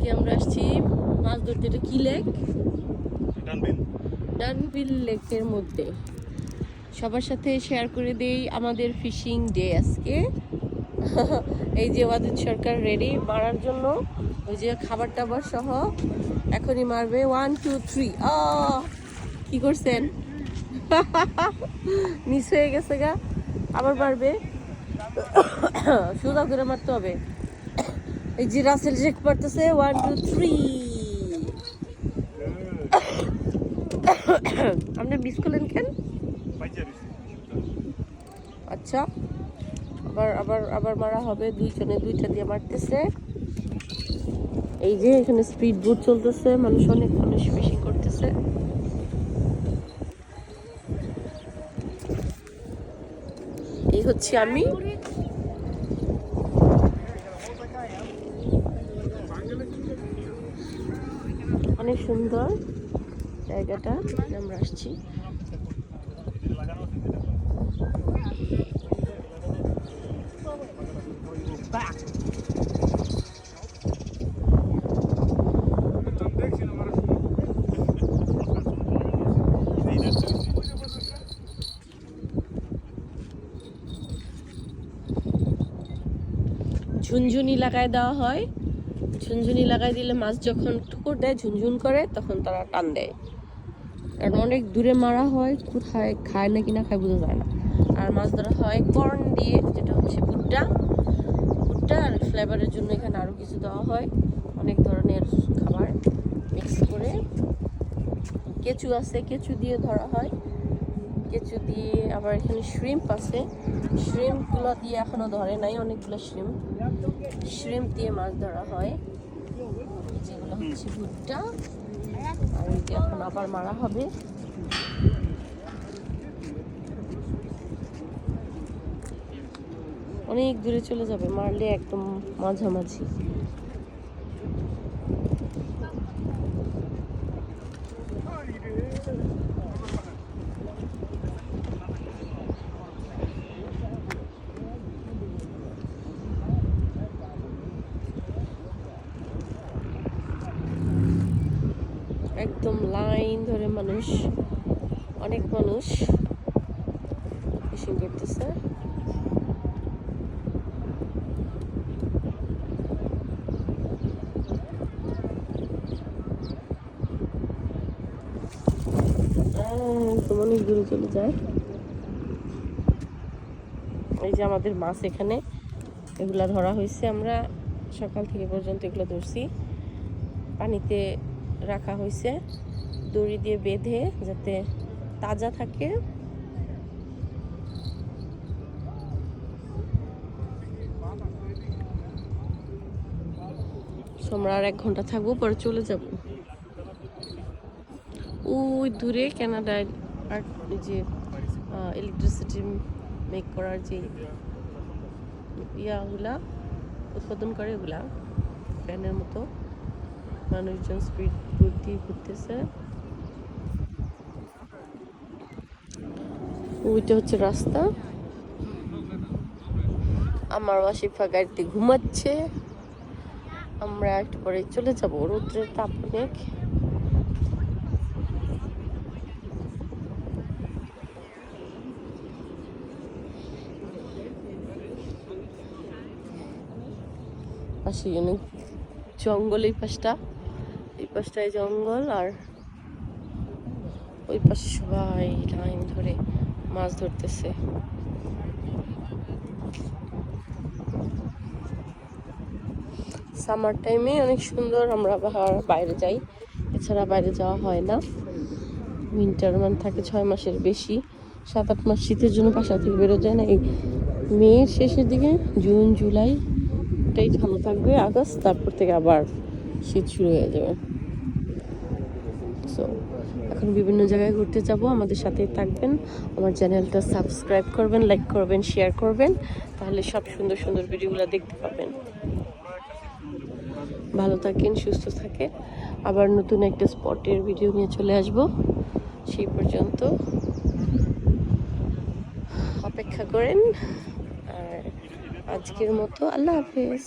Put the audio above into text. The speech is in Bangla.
আজকে আমরা আসছি মাছ ধরতে। এটা কি লেক? ডানবিল লেকের মধ্যে। সবার সাথে শেয়ার করে দেই আমাদের ফিশিং ডে আজকে। এই যে ওয়াদুদ সরকার রেডি মারার জন্য, ওই যে খাবার টাবার সহ এখনই মারবে। 1 2 3। কি করছেন? মিস হয়ে গেছে গা, আবার মারবে। সোজা করে মারতে হবে। এই যে রাসেল শেখ পারতেছে। 1 2 3। আপনি মিস করলেন কেন? আচ্ছা, আবার আবার আবার মারা হবে। দুইজনে দুইটা দিয়ে মারতেছে। এই যে এখানে স্পিড বোট চলতেছে, অনেক মানুষ ফিশিং করতেছে। এই হচ্ছে আমি। অনেক সুন্দর জায়গাটা, আমরা আসছি। ঝুনঝুনি লাগাই দেওয়া হয়। ঝুনঝুনি লাগাই দিলে মাছ যখন ঠুকুর দেয়, ঝুনঝুন করে, তখন তারা টান দেয়। কারণ অনেক দূরে মারা হয়, কোথায় খায় না কিনা খায় বোঝা যায় না। আর মাছ ধরা হয় কর্ন দিয়ে, যেটা হচ্ছে ভুট্টা। আর ফ্লেভারের জন্য এখানে আরও কিছু দেওয়া হয়, অনেক ধরনের খাবার মিক্স করে। কেঁচু আছে, কেঁচু দিয়ে ধরা হয়। কেঁচু দিয়ে আবার এখানে শ্রিম্প আছে। শ্রিম্পগুলো দিয়ে এখনো ধরে নাই, অনেকগুলো শ্রিম্প দিয়ে মাছ ধরা হয়, যেগুলো হচ্ছে ভুট্টা। আর এই যে এখন আবার মারা হবে। অনেক দূরে চলে যাবে, মারলে একদম মাঝামাঝি। একদম লাইন ধরে মানুষ, অনেক মানুষ ফিশিং করতেছে। একদম অনেক দূরে চলে যায়। এই যে আমাদের মাছ এখানে, এগুলা ধরা হয়েছে। আমরা সকাল থেকে পর্যন্ত এগুলো ধরছি। পানিতে রাখা হয়েছে দড়ি দিয়ে বেঁধে, যাতে তাজা থাকে। আমরা আর 1 ঘন্টা থাকবো, পরে চলে যাব। ওই দূরে কানাডায় আর যে ইলেকট্রিসিটি মেক করার যে ইয়াগুলা উৎপাদন করে, ওগুলা ফ্যানের মতো। মানুষজন স্পিড বোট দিয়ে ঘুরতেছে। ওইটা হচ্ছে রাস্তা। আমার ওয়াসিফা গাড়িতে ঘুমাচ্ছে। আমরা একটু পরে চলে যাব, রৌদ্রের তাপ অনেক। পাশে অনেক জঙ্গল, এই পাশটায় জঙ্গল। আর ওই পাশে সবাই লাইন ধরে মাছ ধরতেছে। সামার টাইমে অনেক সুন্দর। আমরা বাইরে যাই, এছাড়া বাইরে যাওয়া হয় না। উইন্টার থাকে 6 মাসের বেশি, 7-8 মাস শীতের জন্য বাসা থেকে বেরো যায় না। এই মের শেষের দিকে, জুন জুলাই এটাই ভালো থাকবে। আগস্ট, তারপর থেকে আবার শীত শুরু হয়ে যাবে। সো এখন বিভিন্ন জায়গায় ঘুরতে যাব, আমাদের সাথেই থাকবেন। আমার চ্যানেলটা সাবস্ক্রাইব করবেন, লাইক করবেন, শেয়ার করবেন, তাহলে সব সুন্দর সুন্দর ভিডিওগুলো দেখতে পাবেন। ভালো থাকেন, সুস্থ থাকেন। আবার নতুন একটা স্পটের ভিডিও নিয়ে চলে আসব। সেই পর্যন্ত অপেক্ষা করেন। আর আজকের মতো আল্লাহ হাফেজ।